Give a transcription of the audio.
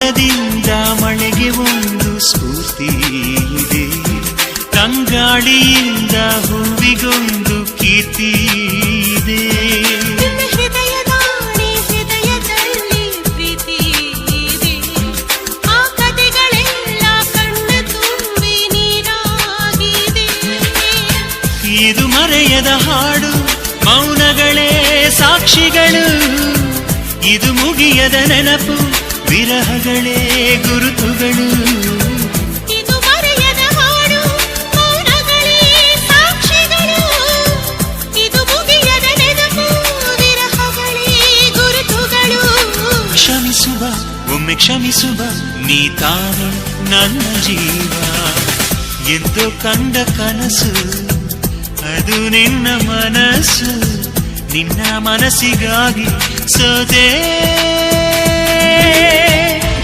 ಮೋಡದಿಂದ ಮಳೆಗೆ ಒಂದು ಸ್ಫೂರ್ತಿ ಇದೆ, ತಂಗಾಳಿಯಿಂದ ಹೂವಿಗೊಂದು ಕೀರ್ತಿ ಇದೆ. ಹೃದಯದಲ್ಲಿ ಪ್ರೀತಿ ಇದೆ, ಆ ಕಥೆಗಳೆಲ್ಲ ಕಣ್ಣ ತುಂಬಿ ನೀರಾಗಿದೆ. ಇದು ಮರೆಯದ ಹಾಡು, ಮೌನಗಳೇ ಸಾಕ್ಷಿಗಳು. ಇದು ಮುಗಿಯದ ನೆನಪು, ವಿರಹಗಳೇ ಗುರುತುಗಳು. ಇದು ಮರೆಯದ ಹಾಡು, ಮೌನಗಳೇ ಸಾಕ್ಷಿಗಳು. ಇದು ಮುಗಿಯದ ನೆನಪು, ವಿರಹಗಳೇ ಗುರುತುಗಳು. ಕ್ಷಮಿಸುವ, ಒಮ್ಮೆ ಕ್ಷಮಿಸುವ, ನೀ ತಾನೆ ನನ್ನ ಜೀವ. ಎಂದು ಕಂಡ ಕನಸು ಅದು ನಿನ್ನ ಮನಸ್ಸು, ನಿನ್ನ ಮನಸ್ಸಿಗಾಗಿ ಸೋತೆ.